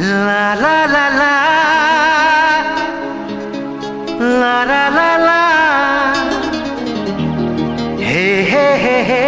লা লা লা লা লা লা লা লা হে হে হে হে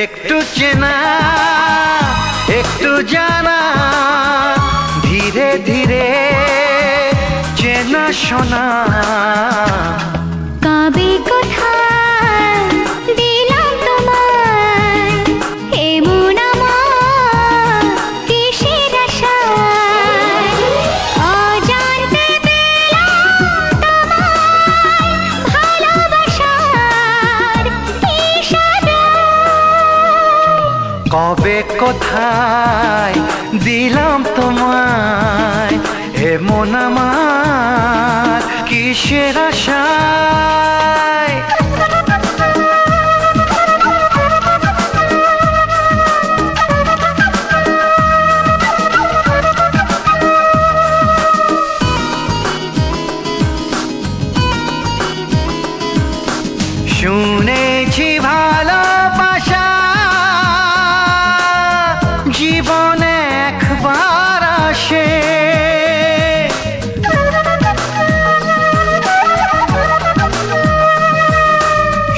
একটু চেনা একটু জানা ধীরে ধীরে চেনা শোনা কবে কোথায় দিলাম তোমায় এমন আমার কিসের আশায় অজান্তে পেলাম তোমায় ভালোবাসার ইশারায় কবে কোথায় দিলাম তোমায় এমন আমার কিসের আশায় শুনেছি ভালোবাসা জীবনে একবার আসে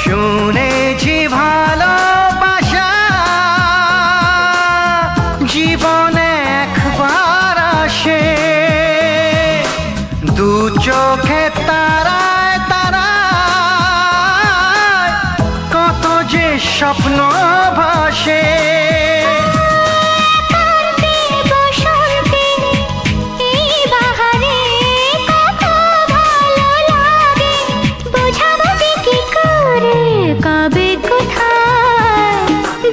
শুনেছি ভালোবাসা জীবনে একবার আসে দু চোখে তারায় তারায় কত যে স্বপ্ন ভাসে কবে কোথায়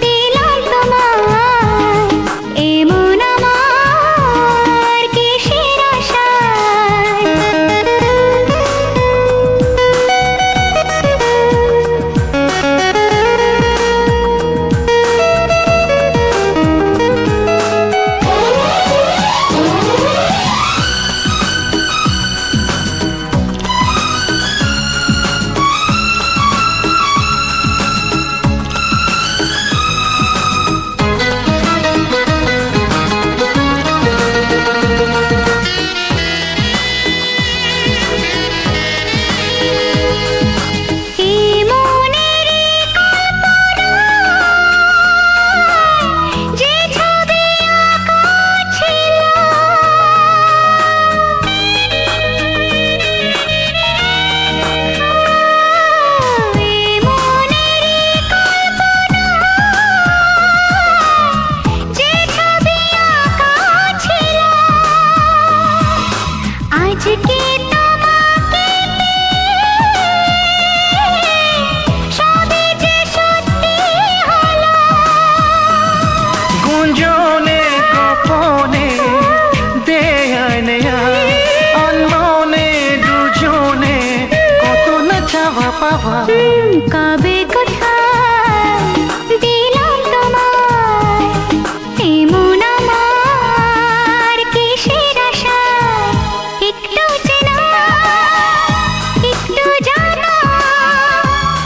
দিলাম তোমায় এমন আমার কিসের আশায় আজকে তোমাকে সবে যে সত্যি হলো গুঞ্জনে গোপনে দেয়ায় নেয়ায় অনমনে দুজনে কত না চাওয়া পাওয়া কবে কোথায় দিলাম তোমায় এমন আমার কিসের আশায় একটু চেনা একটু জানা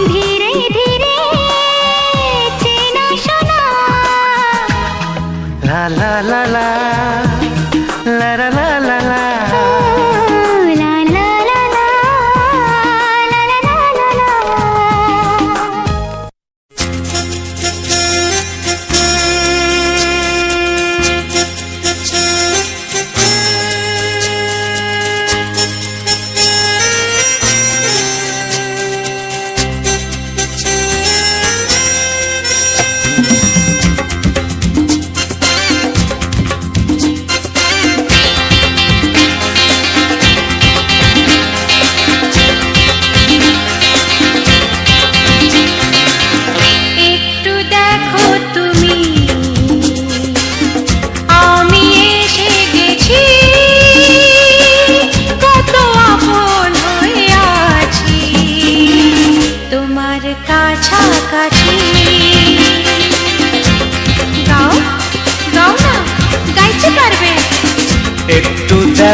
ধীরে ধীরে চেনা শোনা লা লা লা লা লা লা লা লা লা লা লা লা লা লা লা লা লা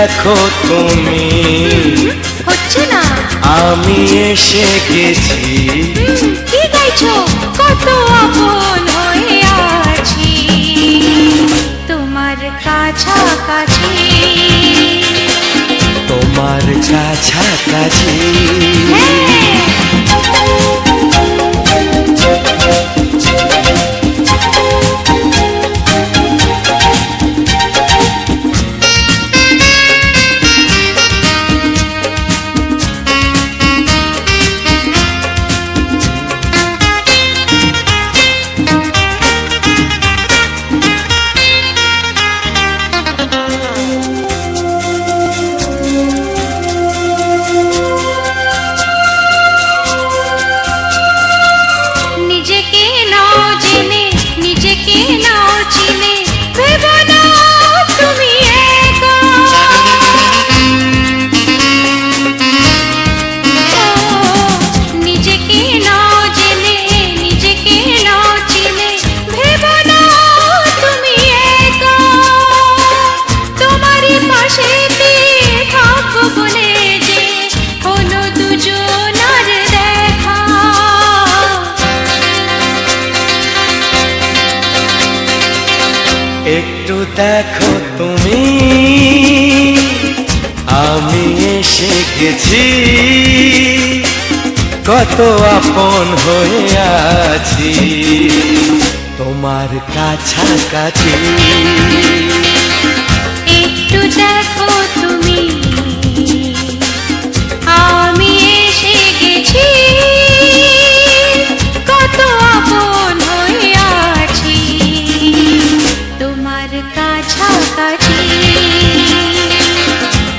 দেখো তুমি, হচ্ছে না। আমি এসে গেছি। কি গাইছো? কত আপন হয়ে আছি তোমার কাছাকাছি, তোমার কাছাকাছি। নিজেকে নাও জেনে, নিজেকে নাও চিনে, ভেবো না তুমি একা। নিজেকে নাও জেনে, নিজেকে নাও চিনে, ভেবো না তুমি একা। তোমারই পাশেতে থাকবো বলে যে হলো দুজনার দেখা। একটু দেখো তুমি, আমি এসে গেছি। কত আপন হয়ে আছি তোমার কাছাকাছি। একটু দেখো তুমি, আমি এসে গেছি। কত আপন হয়ে আছি তোমার কাছাকাছি,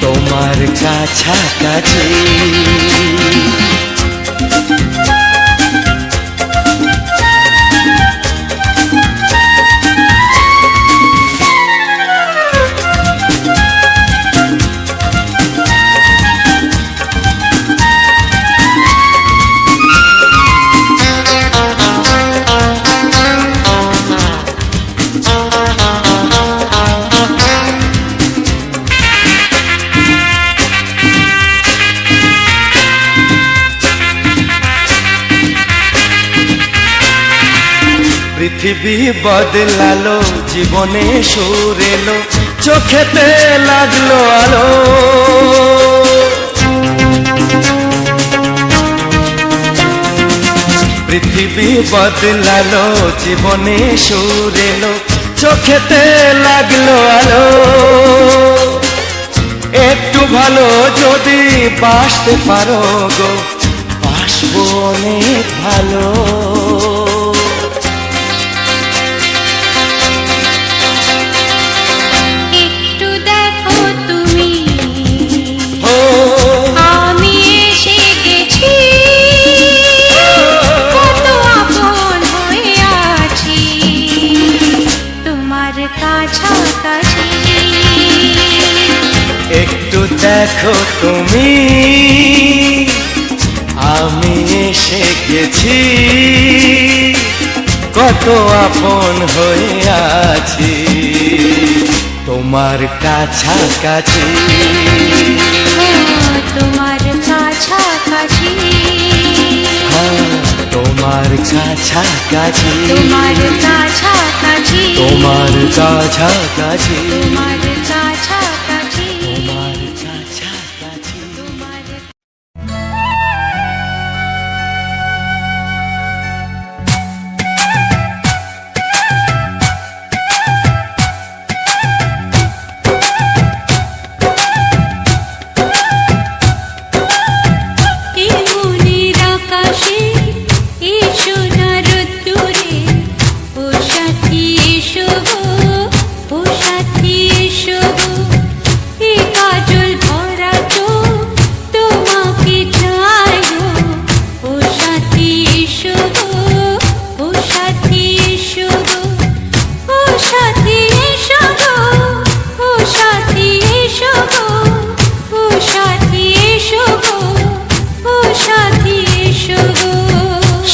তোমার কাছাকাছি। পৃথিবী বদলালো, জীবনে সুর এলো, চোখেতে লাগলো আলো। পৃথিবী বদলালো, জীবনে সুর এলো, চোখেতে লাগলো আলো। একটু ভালো যদি বাসতে পারো গো, বাসবো অনেক ভালো। একটু দেখো তুমি, ও আমি এসে গেছি। কত আপন হয়ে আছি তোমার কাছাকাছি। একটু দেখো তুমি, আমি এসে গেছি। কত আপন হয়ে আছি তোমার কাছাকাছি, তোমার কাছাকাছি, হ্যাঁ, তোমার কাছাকাছি, তোমার কাছাকাছি, তোমার কাছাকাছি, তোমার কাছাকাছি, তোমার কাছাকাছি। তোমার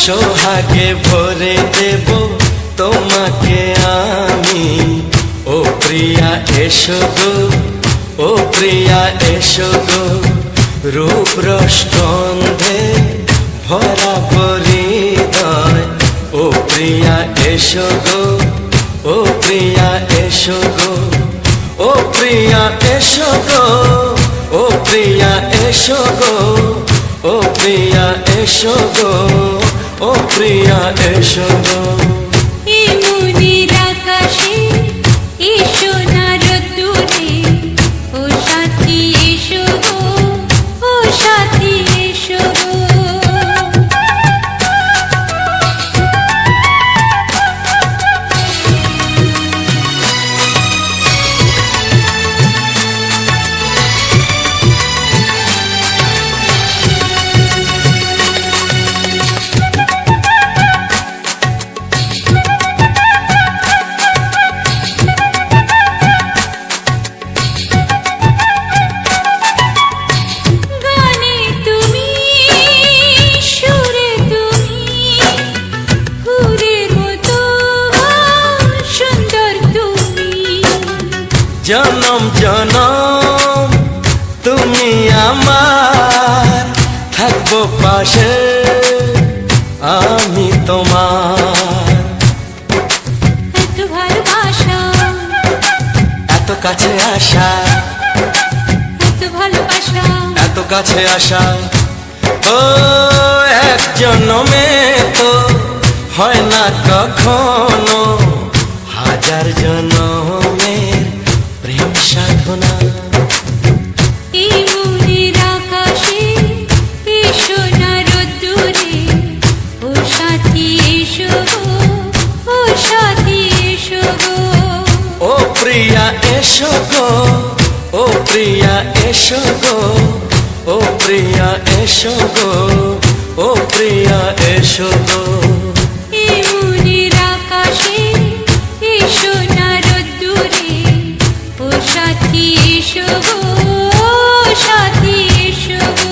সোহাগে ভরে দেব তোমাকে আমি, ও প্রিয়া এসো গো, ও ও প্রিয়া এসো গো, রূপ রস গন্ধে ভরা হৃদয়। ও প্রিয়া এসো গো, ও প্রিয়া এসো গো, ও প্রিয়া এসো গো, ও প্রিয়া এসো গো, ও প্রিয়া এসো গো, ও প্রিয়া এসো গো। এই মনের আকাশে এসো না রোদ্দুরে, ও সাথী এসো গো, ও সাথী এসো গো। গানে তুমি, সুরে তুমি, ফুলের মতো সুন্দর তুমি। জনম জনম তুমি আমার, থাকবো পাশে আমি তোমার। এত ভালোবাসা, এত কাছে আসা, এত ভালোবাসা, এত কাছে আসা, ও এক জন্মে তো হয় না কখনো, হাজার জন্মের প্রেম সাধনা। এই মনের আকাশে এসো না রোদ্দুরে, ও সাথী এসো গো, ও সাথী এসো গো। ও প্রিয়া এসো গো, ও প্রিয়া এসো গো, ও প্রিয়া এসো গো, ও প্রিয়া এসো গো। এই মনের আকাশে এসো না রোদ্দুরে, ও সাথী এসো গো, ও সাথী এসো গো।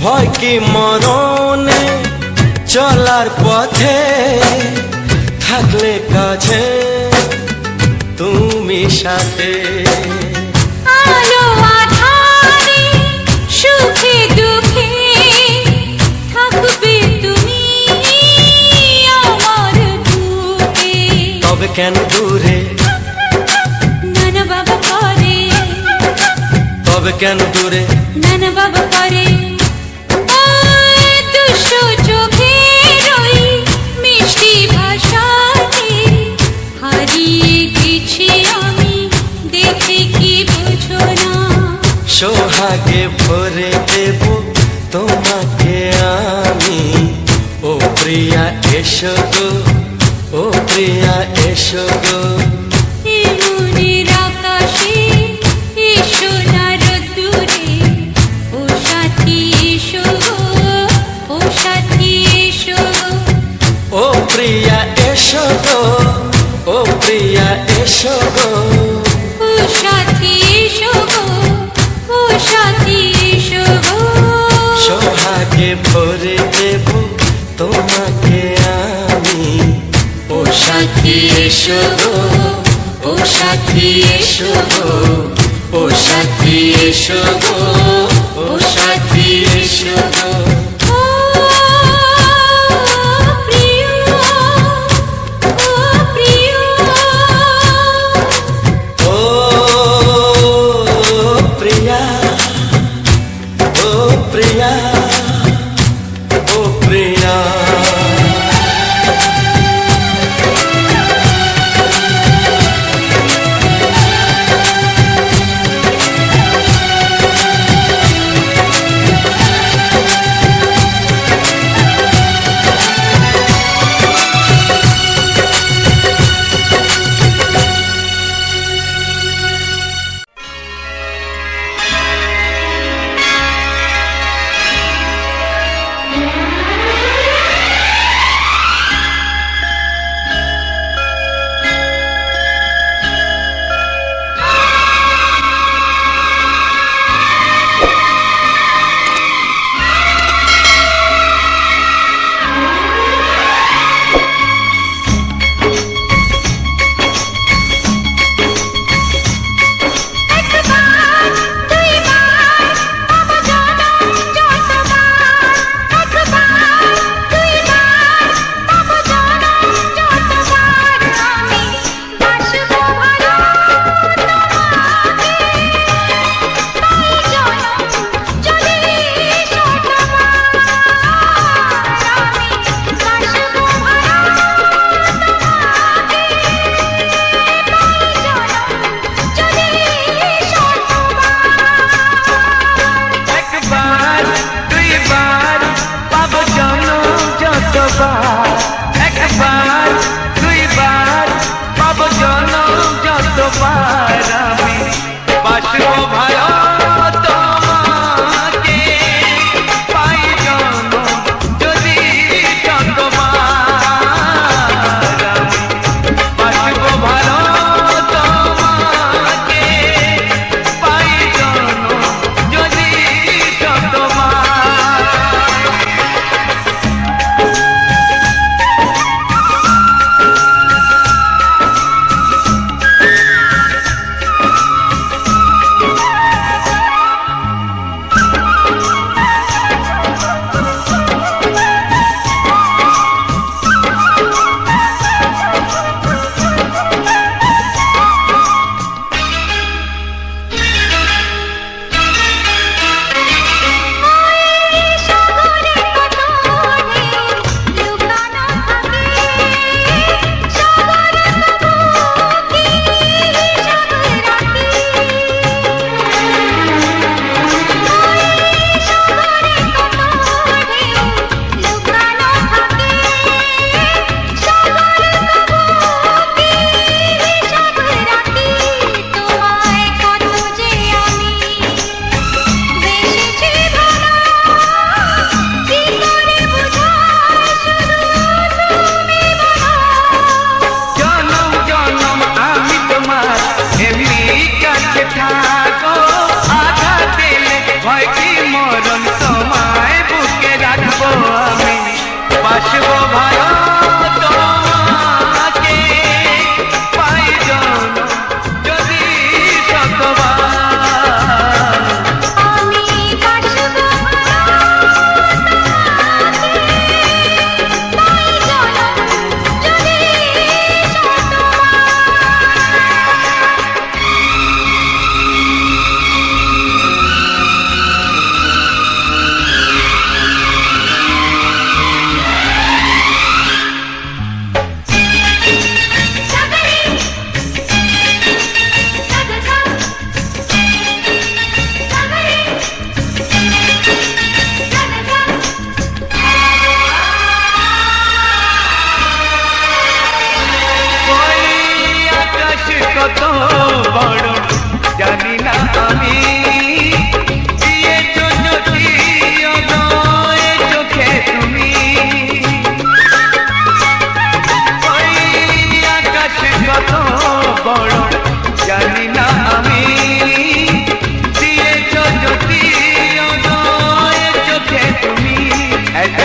ভয় কি মরণে চলার পথে, থাকলে কাছে তুমি সাথে। আলো আঁধারে সুখে দুঃখে থাকবে তুমি আমার বুকে। তবে কেন দূরে, নানা বাবা করে, তবে কেন দূরে, নানা বাবা করে। ওই দুষ্ট চোখের ওই মিষ্টি ভাষাতে হারিয়ে গেছি আমি, দেখে কি বুঝো না। সোহাগে ভরে দেব তোমাকে আমি। ও প্রিয়া এসো গো, ও প্রিয়া এসো গো। এই মনের আকাশে এসো না রোদ্দুরে, ও সাথী এসো গো, ও সাথী এসো গো। ও প্রিয়া এসো গো, ও প্রিয়া এসো গো। ও সাথী এসো গো, ও সাথী এসো গো। সোহাগে ভরে দেব তোমাকে আমি। ও সাথী এসো গো, ও সাথী এসো গো, ও সাথী এসো গো, ও সাথী এসো গো। ও প্রিয়, ও প্রিয়, ও প্রিয়া, ও প্রিয়া, ও প্রিয়া। কাছে থাকো, আঘাত দিলে ভয় কি মরণ, তোমায় বুকে রাখবো আমি, বাসবো ভালো তোমাকে, পাই জনম যদি শতবার। আমি বাসবো তাই জনম যদি ওই আকাশ কত বড় জানি না আমি, দিয়েছো যদি অদয় চোখে তুমি। ওই আকাশ কত বড় জানি না আমি, দিয়েছো যদি অদয় চোখে তুমি। এত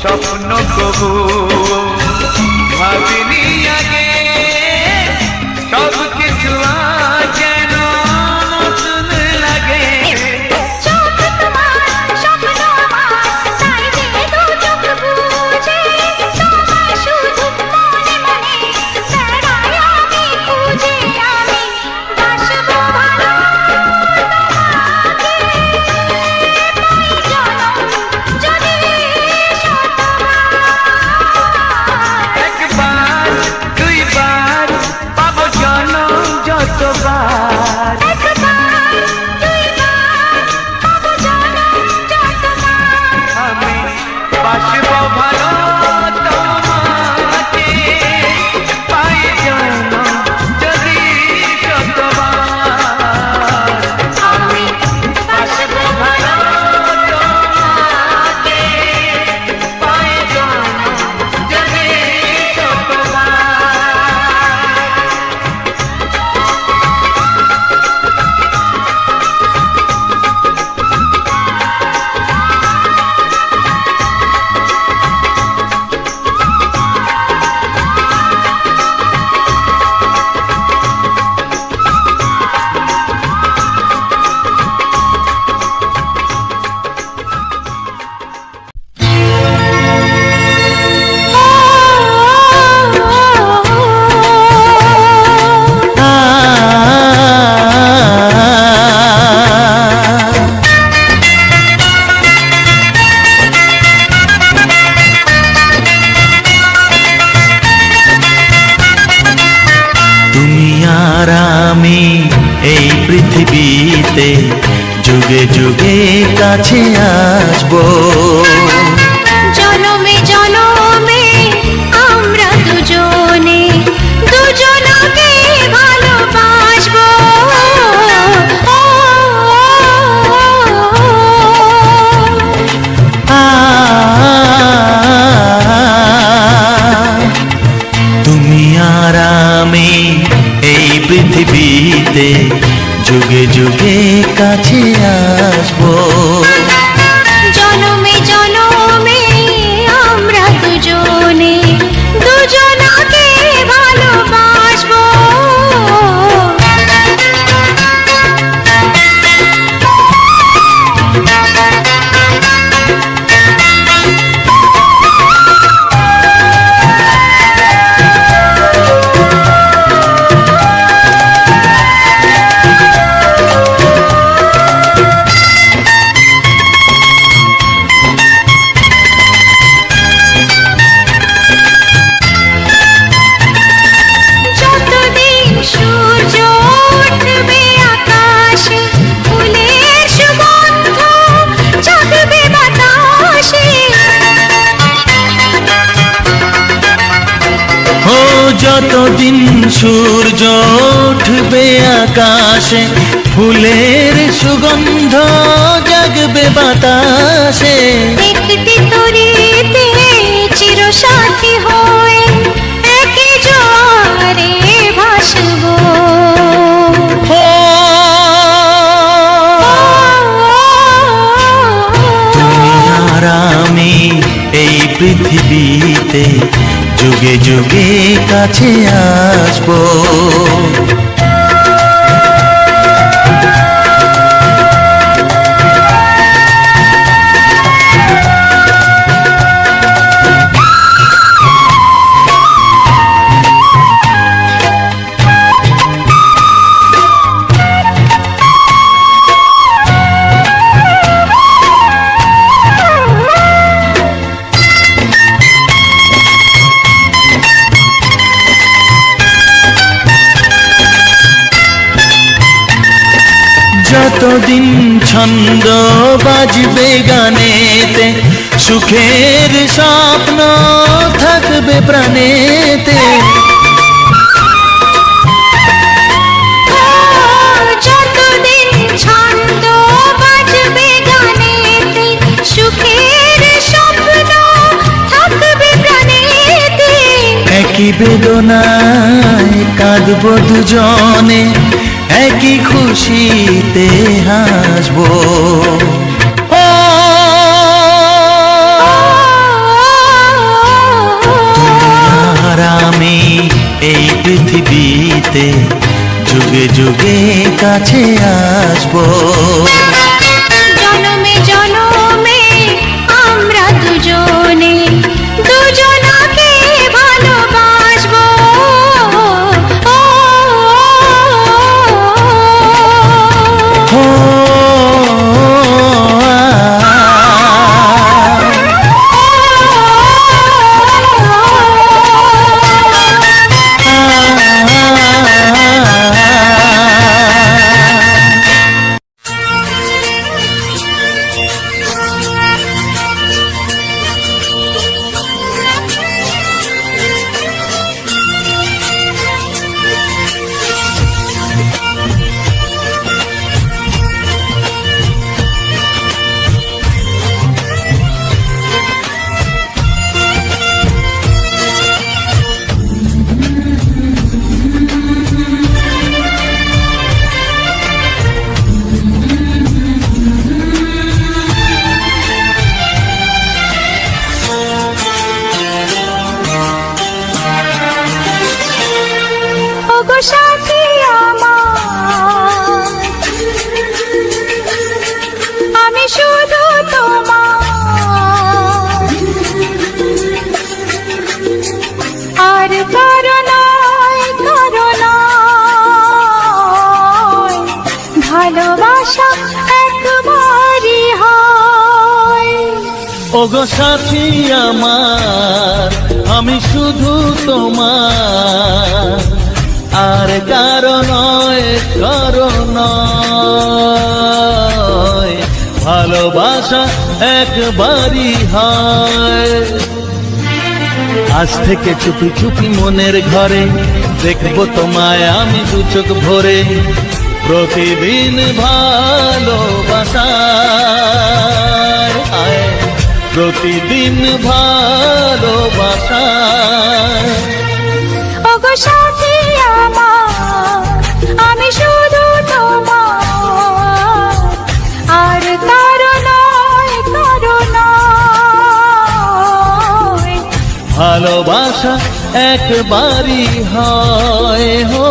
স্বপ্ন কবু ভাবিনি আগে, সব কিছু আজ যেন নতুন লাগে। চোখ তোমার স্বপ্ন আমার, তাই যে দু চোখ বুঝে তোমায় শুধু মনে মনে বেড়াই আমি খুঁজে। আমি বাসবো ভালো তোমাকে, পাই জনম যদি শতবার। একবার দুইবার পাবো জনম যতবার, একবার দুইবার পাবো জনম যতবার। আমি বাসবো ভালো তোমাকে, পাই জনম যদি শতবার। আমি বাসবো ভালো তোমাকে, পাই জনম যদি শতবার। তুমি আর আমি এই পৃথিবীতে যুগে যুগে কাছে আসবো, জনমে জনমে আমরা দুজনে দুজনকে ভালোবাসবো। তুমি আর আমি এই পৃথিবীতে যুগে যুগে কাছে আসবো, জনমে জনমে আমরা দুজনে দুজনকে ভালোবাসবো। যতদিন সূর্য উঠবে আকাশে, ফুলের সুগন্ধ জাগবে বাতাসে। ও যতদিন সূর্য উঠবে আকাশে, ফুলের সুগন্ধ জাগবে বাতাসে। একটি তরিতে চিরসাথী হয়ে একই জোয়ারে ভাসবো। দিতে যুগে যুগে কাছে আসবো। যতদিন ছন্দ বাজবে গানেতে, সুখের স্বপ্ন থাকবে প্রাণেতে। যতদিন ছন্দ বাজবে গানেতে, সুখের স্বপ্ন থাকবে প্রাণেতে। একই বেদনায় কাঁদবো দুজনে, একই খুশিতে হাসবো। তোমার আমি এই পৃথিবীতে যুগে যুগে কাছে আসবো। জনমে জনমে আমরা দুজনে দুজনাকে ভালোবাসবো। সাথী আমার, আমি শুধু তোমার, আর কারো নয়, কারো নয়, ভালোবাসা একবারই হয়। ওগো সাথী আমার, আমি শুধু তোমার, আর কারো নয়, কারো নয়, ভালোবাসা একবারই হয়। আজ থেকে চুপি চুপি মনের ঘরে দেখবো তোমায় আমি দু চোখ ভরে। প্রতিদিন ভালোবাসায়, প্রতিদিন ভালোবাসায়। ওগো সাথী আমার, আমি শুধু তোমার, আর কারো নয়, কারো নয়, ভালোবাসা একবারই হয়। হো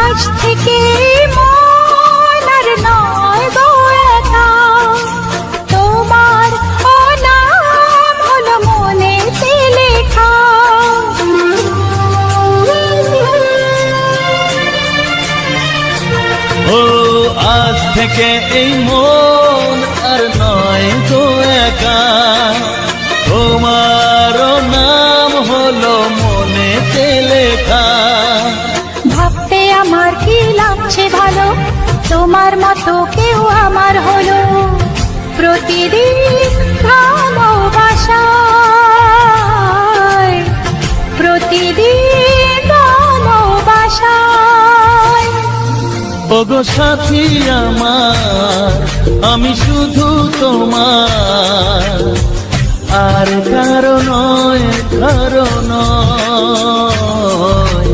আজ থেকে মন আর নয় গো একা, তোমার ও নাম হলো মনেতে লেখা। ও আজ থেকে এই মন আর নয় গো একা, তোমার নাম হলো মনেতে লেখা। ভাবতে আমার কি লাগছে ভালো, তোমার মতো কেউ আমার হলো। প্রতিদিন ভালোবাসায়, প্রতিদিন ভালোবাসায়। ওগো সাথী আমার, আমি শুধু তোমার, আর কারো নয়, কারো নয়।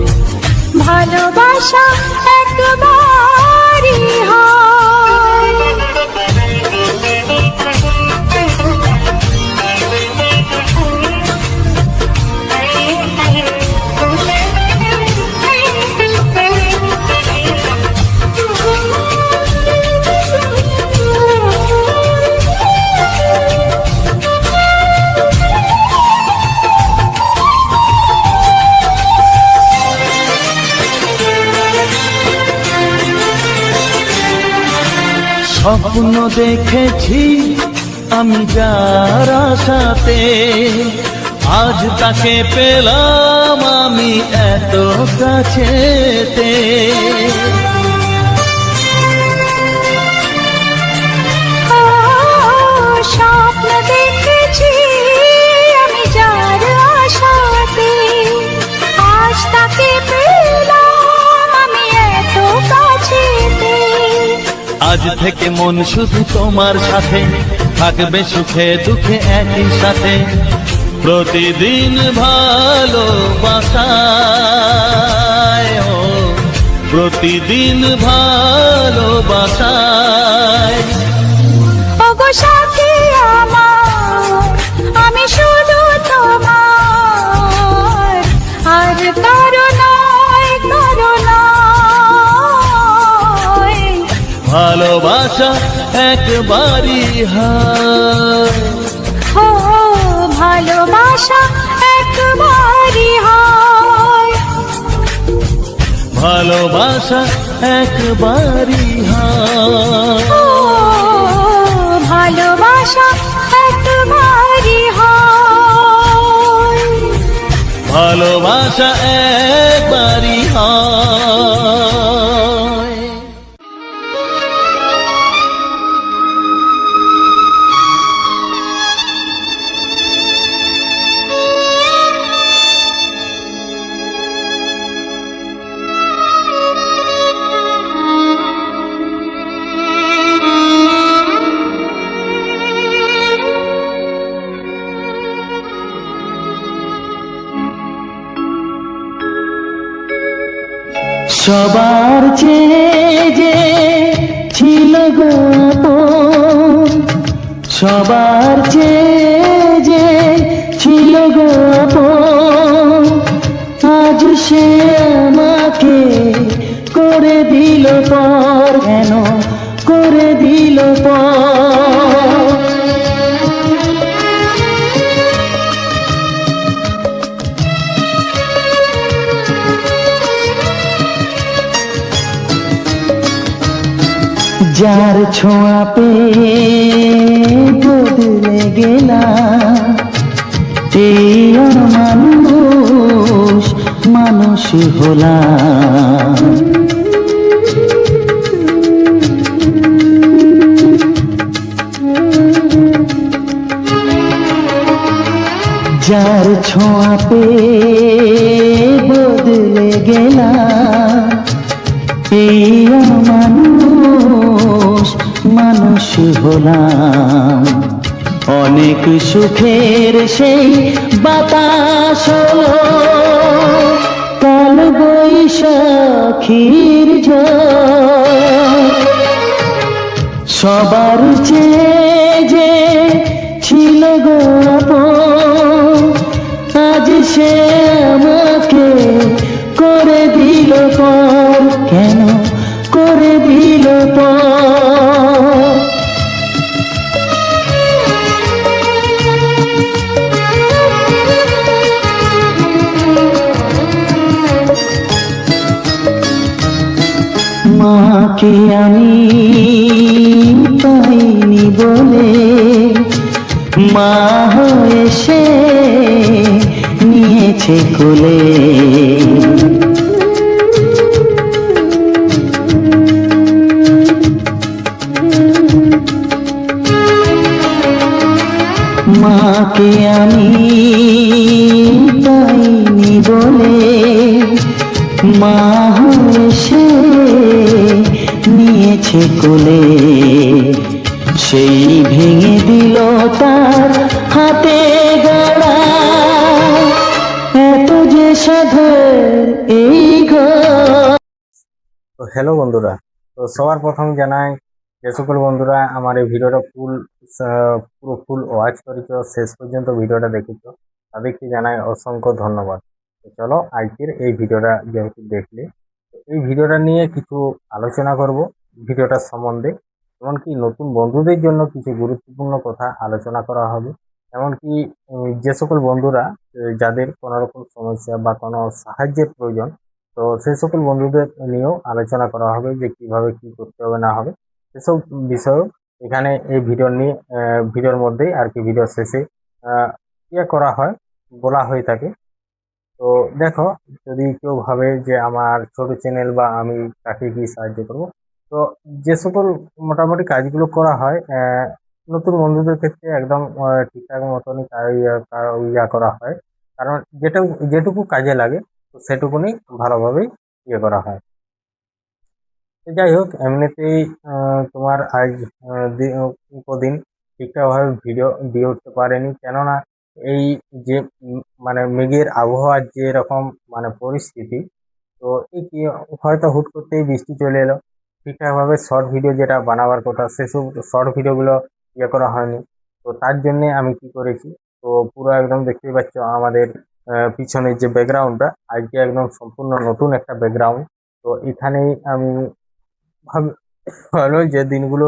ভালোবাসা একবারই হয়। স্বপ্ন দেখেছি আমি যার আশাতে, আজ তাকে পেলাম আমি এত কাছেতে। স্বপ্ন দেখেছি আমি যার আশাতে, আজ তাকে পেলাম আমি এত কাছেতে। আজ থেকে মন শুধু তোমার সাথে, থাকবে সুখে দুঃখে একই সাথে। প্রতিদিন ভালোবাসায়, ও প্রতিদিন ভালোবাসায়। ওগো সাথী আমার, আমি শুধু তোমার, আর কারো নয়, কারো নয়। ভালোবাসা একবারই হয়, ও ভালোবাসা একবারই হয়। ভালোবাসা একবারই হয়, ও ভালোবাসা একবারই হয়। ভালোবাসা একবারই হয়। সবার চেয়ে যে ছিল গো আপন, সবার চেয়ে যে ছিল গো আপন, আজ সে আমাকে করে দিল পর, কেন করে দিল পর। যার ছোঁয়া পেয়ে বদলে গেলাম, এই মানুষ মানুষ হলাম। যার ছোঁয়া পেয়ে বদলে গেলাম, এই মানুষ মানুষ হলাম। অনেক সুখের সেই বাতাস হলো, কাল বৈশাখীর ঝড়। সবার চেয়ে যে ছিল গো আপন, আজ সে আমাকে করে দিল পর, কেন করে দিল পর। মাকে আমি পাইনি বলে, মা হয়ে সে নিয়েছে কোলে। মা হয়ে সে নিয়েছে কোলে, সেই ভেঙে দিল তার হাতে গড়া এত যে সাধের এই ঘর। তো হ্যালো বন্ধুরা, তো সবার প্রথম জানাই যে সকল বন্ধুরা আমার এই ভিডিওটা পুরো ফুল ওয়াচ করেছো, শেষ পর্যন্ত ভিডিওটা দেখেছো, তাদেরকে জানাই অসংখ্য ধন্যবাদ। তো চলো আজকের এই ভিডিওটা যেহেতু দেখলে, এই ভিডিওটা নিয়ে কিছু আলোচনা করব ভিডিওটার সম্বন্ধে, এমনকি নতুন বন্ধুদের জন্য কিছু গুরুত্বপূর্ণ কথা আলোচনা করা হবে। এমনকি যে সকল বন্ধুরা যাদের কোনো রকম সমস্যা বা কোনো সাহায্যের প্রয়োজন, তো সেই সকল বন্ধুদের নিয়েও আলোচনা করা হবে যে কিভাবে কি করতে হবে না হবে, সেসব বিষয়েও এখানে এই ভিডিওর মধ্যেই আর কি ভিডিও শেষে করা হয়, বলা হয়ে থাকে। তো দেখো, যদি কেউ ভাবে যে আমার ছোট চ্যানেল বা আমি তাকে কি সাহায্য করব, তো যে সকল মোটামুটি কাজগুলো করা হয় নতুন বন্ধুদের ক্ষেত্রে একদম ঠিকঠাক মতনই করা হয়, কারণ যেটুকু কাজে লাগে তো সেটুকুনি ভালোভাবেই করা হয়। তো যাই হোক, এমনিতেই তোমার আজ কদিন ঠিকঠাকভাবে ভিডিও দিয়ে উঠতে পারেনি, কেননা এই যে মানে মেঘের আবহাওয়ার যে রকম মানে পরিস্থিতি, তো এই কি হয়তো হুট করতেই বৃষ্টি চলে এলো, ঠিকঠাকভাবে শর্ট ভিডিও যেটা বানাবার কথা সেসব শর্ট ভিডিওগুলো করা হয়নি। তো তার জন্যে আমি কি করেছি, তো পুরো একদম দেখতেই পাচ্ছ আমাদের পিছনের যে ব্যাকগ্রাউন্ডটা আজকে একদম সম্পূর্ণ নতুন একটা ব্যাকগ্রাউন্ড। তো এখানেই আমি ভালো যে দিনগুলো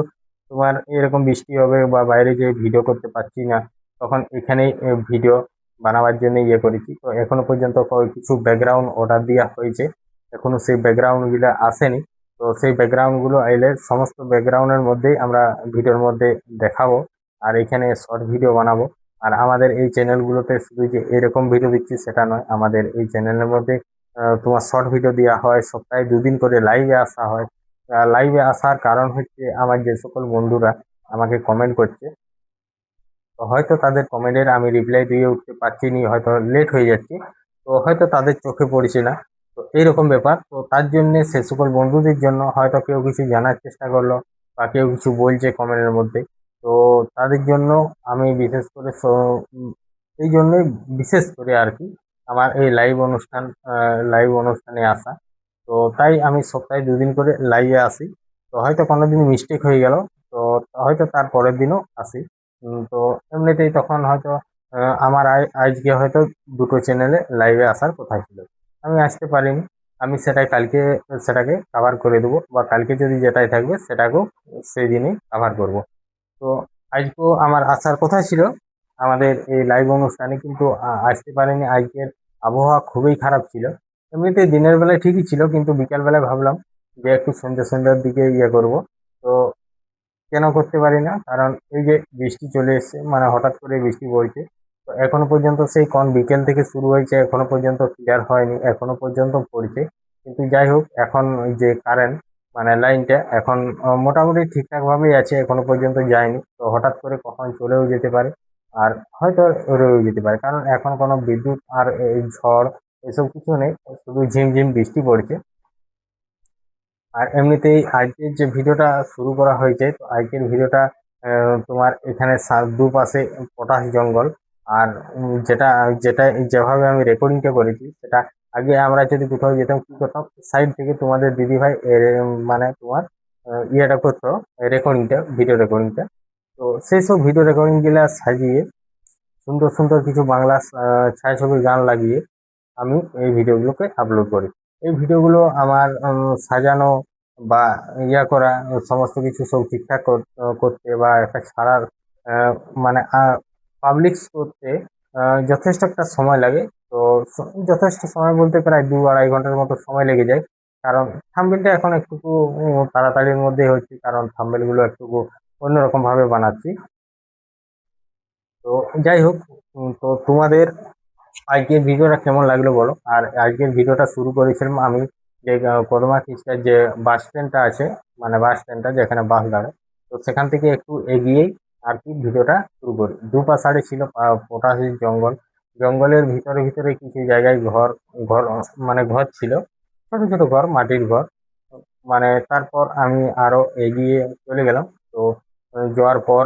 তোমার এরকম বৃষ্টি হবে বা বাইরে যে ভিডিও করতে পারছি না, তখন এখানেই ভিডিও বানাবার জন্য করেছি। তো এখনো পর্যন্ত কিছু ব্যাকগ্রাউন্ড অর্ডার দেওয়া হয়েছে, এখনো সেই ব্যাকগ্রাউন্ড গুলো আসেনি। তো সেই ব্যাকগ্রাউন্ড গুলো এলে সমস্ত ব্যাকগ্রাউন্ডের মধ্যেই আমরা ভিডিওর মধ্যে দেখাবো, আর এখানে শর্ট ভিডিও বানাবো। আর আমাদের এই চ্যানেলগুলোতে শুধু যে এরকম ভিডিও দিচ্ছি সেটা নয়, আমাদের এই চ্যানেলের মধ্যে তোমার শর্ট ভিডিও দেওয়া হয়, সপ্তাহে 2 দিন করে লাইভে আসা হয়। লাইভে আসার কারণ হচ্ছে আমার যে সকল বন্ধুরা আমাকে কমেন্ট করছে, তো হয়তো তাদের কমেন্টের আমি রিপ্লাই দিয়ে উঠতে পারছি নি, হয়তো লেট হয়ে যাচ্ছে, তো হয়তো তাদের চোখে পড়ছে না। তো এইরকম ব্যাপার, তো তার জন্য সে সকল বন্ধুদের জন্য হয়তো কেউ কিছু জানার চেষ্টা করলো বা কেউ কিছু বলছে কমেন্টের মধ্যে, তো তাদের জন্য আমি বিশেষ করে এই জন্যই বিশেষ করে আর কি আমার এই লাইভ অনুষ্ঠানে আসা। তো তাই আমি সপ্তাহে 2 দিন করে লাইভে আসি। তো হয়তো কোনোদিন মিস্টেক হয়ে গেল, তো হয়তো তার পরের দিনও আসি। তো এমনিতেই তখন হয়তো আমার আজকে হয়তো 2টো চ্যানেলে লাইভে আসার কথা ছিল, আমি আসতে পারিনি। আমি সেটাকে কভার করে দেবো, বা কালকে যদি যেটাই থাকবে সেটাকেও সেই দিনই কভার করব। তো আজকেও আমার আসার কথা ছিল আমাদের এই লাইভ অনুষ্ঠানে, কিন্তু আসতে পারিনি। আজকের আবহাওয়া খুবই খারাপ ছিল, এমনিতে দিনের বেলায় ঠিকই ছিল, কিন্তু বিকাল বেলায় ভাবলাম যে একটু সন্ধ্যার দিকে করব। তো কেন করতে পারি না, কারণ এই যে বৃষ্টি চলে এসেছে, মানে হঠাৎ করে বৃষ্টি পড়ছে। তো এখনো পর্যন্ত সেই কোন বিকেল থেকে শুরু হয়েছে এখনো পর্যন্ত ক্লিয়ার হয়নি, এখনো পর্যন্ত পড়ছে। কিন্তু যাই হোক, এখন ওই যে কারেন্ট মানে লাইনটা এখন মোটামুটি ঠিকঠাক ভাবেই আছে, এখনো পর্যন্ত যায়নি। তো হঠাৎ করে কখন চলেও যেতে পারে, আর হয়তো রয়েও যেতে পারে, কারণ এখন কোনো বিদ্যুৎ আর এই ঝড় এসব কিছু নেই, শুধু ঝিমঝিম বৃষ্টি পড়ছে। আর এমনিতেই আজকের যে ভিডিওটা শুরু করা হয়েছে, তো আজকের ভিডিওটা তোমার এখানে দুপাশে পটাশ জঙ্গল। আর যেটা যেটা যেভাবে আমি রেকর্ডিংটা করেছি, সেটা আগে আমরা যদি কোথাও যেতাম কি করতাম, সাইড থেকে তোমাদের দিদিভাই মানে তোমার ইয়েটা করতো, ভিডিও রেকর্ডিংটা। তো সেই সব ভিডিও রেকর্ডিং গুলা সাজিয়ে সুন্দর সুন্দর কিছু বাংলা ছায়াছবির গান লাগিয়ে আমি এই ভিডিওগুলোকে আপলোড করি। এই ভিডিওগুলো আমার সাজানো বা করা, সমস্ত কিছু সব ঠিকঠাক করতে বা একটা ছাড়ার মানে পাবলিশ করতে যথেষ্ট একটা সময় লাগে। তো যথেষ্ট সময় বলতে প্রায় 2-2.5 ঘন্টার মতো সময় লেগে যায়, কারণ থাম্বনেলটা এখন একটু তাড়াতাড়ির মধ্যে হচ্ছে, কারণ থাম্বনেলগুলো একটু অন্যরকম ভাবে বানাচ্ছি। তো যাই হোক, তো তোমাদের আজকের ভিডিওটা কেমন লাগলো বলো। আর আজকের ভিডিওটা শুরু করেছিলাম আমি যে কদমা খ্রিস্টার যে বাস স্ট্যান্ডটা আছে, মানে বাস স্ট্যান্ডটা যেখানে বাস দাঁড়ায়, তো সেখান থেকে একটু এগিয়েই আর কি ভিডিওটা শুরু করি। দুপাশে ছিল পটাশের জঙ্গল, জঙ্গলের ভিতরে ভিতরে কিছু জায়গায় ঘর ঘর মানে ঘর ছিল। ছোট ছোট ঘর, মাটির ঘর। মানে তারপর আমি আরো এগিয়ে চলে গেলাম। তো যাওয়ার পর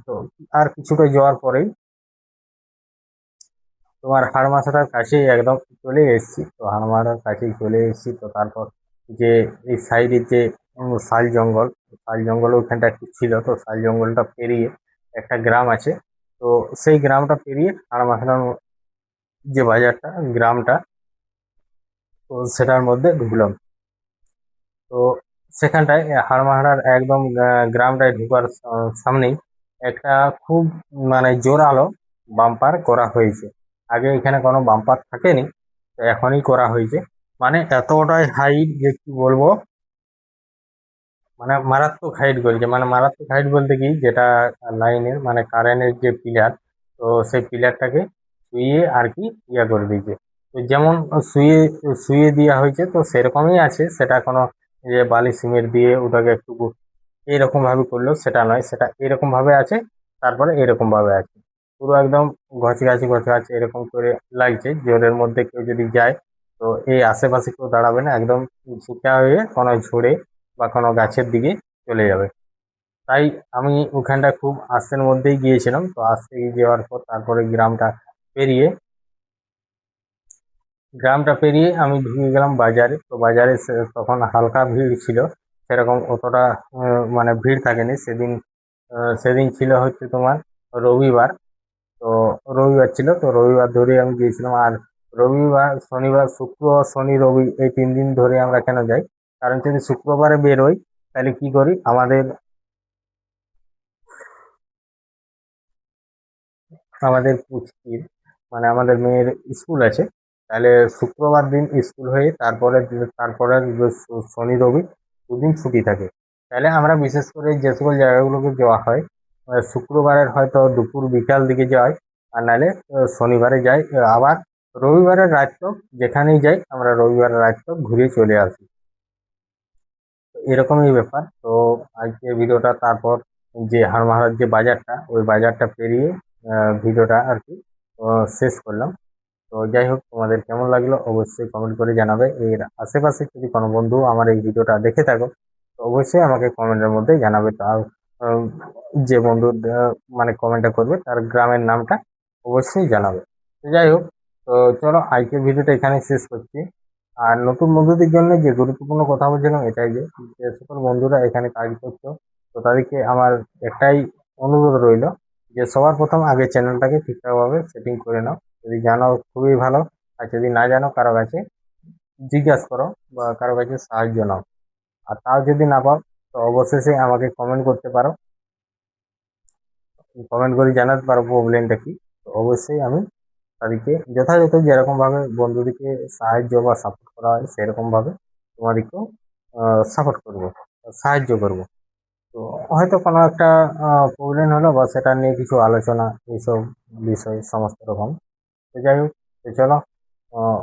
তো আর কিছুটা যাওয়ার পরেই তোমার হাড়মাথাটার কাছেই একদম চলে এসেছি। তো হাড়মাথার কাছেই চলে এসেছি। তো তারপর যে এই সাইডে যে শাল জঙ্গল ওইখানটা একটু ছিল। তো শাল জঙ্গলটা পেরিয়ে একটা গ্রাম আছে। তো সেই গ্রামটা পেরিয়ে হাড়মাথার যে বাজারটা, গ্রামটা, তো সেটার মধ্যে ঢুকলাম। তো সেখানটায় হাড়মাহাড়ার একদম গ্রামটায় ঢুকার সামনেই একটা খুব মানে জোরালো বাম্পার করা হয়েছে। আগে এখানে কোনো বাম্পার থাকেনি, তো এখনই করা হয়েছে। মানে এতটাই হাইট যে কি বলবো, মানে মারাত্মক হাইট করেছে। মানে মারাত্মক হাইট বলতে কি, যেটা লাইনের মানে কারেন্টের যে পিলার, তো সেই পিলারটাকে শুইয়ে আর কি ইয়া করে দিয়েছে। তো যেমন শুয়ে শুয়ে দেওয়া হয়েছে, তো সেরকমই আছে। সেটা কোনো যে বালি সিমেন্ট দিয়ে ওটাকে একটু এইরকম ভাবে করলো সেটা নয়, সেটা এরকম ভাবে আছে। তারপরে এরকম ভাবে আছে, পুরো একদম গছ গাছ এরকম করে লাগছে। জোরের মধ্যে কেউ যদি যায়, তো এই আশেপাশে কেউ দাঁড়াবে না, একদম ঝিকা হয়ে কোনো ঝোড়ে বা কোনো গাছের দিকে চলে যাবে। তাই আমি ওখানটা খুব আস্তের মধ্যেই গিয়েছিলাম। তো আস্তে যাওয়ার পর তারপরে পেরিয়ে গ্রামটা পেরিয়ে আমি ঢুকে গেলাম বাজারে। তো বাজারে তখন হালকা ভিড় ছিল, সেরকম অতটা মানে ভিড় থাকেনি সেদিন। সেদিন ছিল হচ্ছে তোমার রবিবার। তো রবিবার ছিল, তো রবিবার ধরে আমি গিয়েছিলাম। আর রবিবার, শনিবার, শুক্র, শনি, রবি এই 3 দিন ধরে আমরা কেন যাই, কারণ যদি শুক্রবারে বেরোই তাহলে কি করি, আমাদের আমাদের পুচকির মানে আমাদের মেয়ের স্কুল আছে। তাহলে শুক্রবার দিন স্কুল হয়ে তারপরে শনি রবি 2 দিন ছুটি থাকে। তাহলে আমরা বিশেষ করে যে সকল জায়গাগুলোকে যাওয়া হয়, শুক্রবারের হয়তো দুপুর বিকাল দিকে যাই, আর নাহলে শনিবারে যাই। আবার রবিবারের রাত তো যেখানেই যাই আমরা রবিবারের রাত তো ঘুরে চলে আসি। তো এরকমই ব্যাপার। তো আজকে ভিডিওটা তারপর যে হাড়মাহার যে বাজারটা, ওই বাজারটা পেরিয়ে ভিডিওটা আর কি শেষ করলাম। তো যাই হোক, তোমাদের কেমন লাগলো অবশ্যই কমেন্ট করে জানাবে। এর আশেপাশে যদি কোনো বন্ধু আমার এই ভিডিওটা দেখে থাকো, তো অবশ্যই আমাকে কমেন্টের মধ্যে জানাবে। তার আহ, যে বন্ধু মানে কমেন্টটা করবে তার গ্রামের নামটা অবশ্যই জানাবে। তো যাই হোক, তো চলো আজকের ভিডিওটা এখানে শেষ করছি। আর নতুন বন্ধুদের জন্য যে গুরুত্বপূর্ণ কথা বলছিলাম এটাই, যে যে সকল বন্ধুরা এখানে কাজ করছো, তো তাদেরকে আমার একটাই অনুরোধ রইল, যে সবার প্রথম আগে চ্যানেলটাকে ঠিকঠাকভাবে সেটিং করে নাও। যদি জানো খুবই ভালো, আর যদি না জানো কারো কাছে জিজ্ঞাসা করো বা কারো কাছে সাহায্য নাও। আর তাও যদি না পাও, তো অবশেষে আমাকে কমেন্ট করতে পারো, কমেন্ট করে জানাতে পারো প্রবলেমটা কি। তো অবশ্যই আমি তাদেরকে যথাযথ যেরকম ভাবে বন্ধুদেরকে সাহায্য বা সাপোর্ট করা হয় সেরকম ভাবে তোমাদেরকেও সাপোর্ট করব, সাহায্য করব। তো হয়তো কোনো একটা প্রবলেম হলো বা সেটা নিয়ে কিছু আলোচনা, এইসব বিষয় সমস্ত রকম। তো যাই হোক, তো চলো, আহ,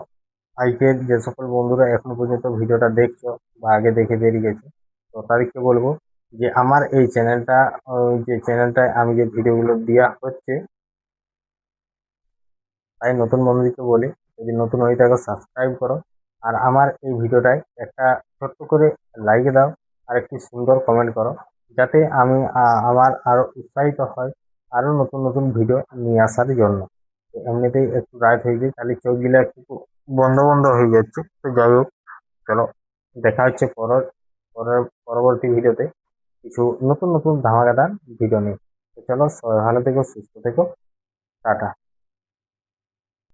আজকের যে সকল বন্ধুরা এখনো পর্যন্ত ভিডিওটা দেখছো বা আগে দেখে বেরিয়ে গেছে, তো তাদেরকে বলবো যে আমার এই চ্যানেলটা, যে চ্যানেলটায় আমি যে ভিডিওগুলো দেওয়া হচ্ছে, তাই নতুন বন্ধুদেরকে বলি, যদি নতুন হয়ে থাকো সাবস্ক্রাইব করো। আর আমার এই ভিডিওটায় একটা ছোট্ট করে লাইক দাও, আর একটি সুন্দর কমেন্ট করো, যাতে আমি আমার আরো উৎসাহিত হয় আরো নতুন নতুন ভিডিও নিয়ে আসার জন্য। তো এমনিতেই একটু রাত হয়ে যায়, তাহলে চোখগুলো একটু বন্ধ বন্ধ হয়ে যাচ্ছে। তো যাই হোক, চলো, দেখা হচ্ছে পরবর্তী ভিডিওতে কিছু নতুন নতুন ধামাকাদার ভিডিও নিয়ে। তো চলো, সবাই ভালো থেকো, সুস্থ থেকো, টাটা।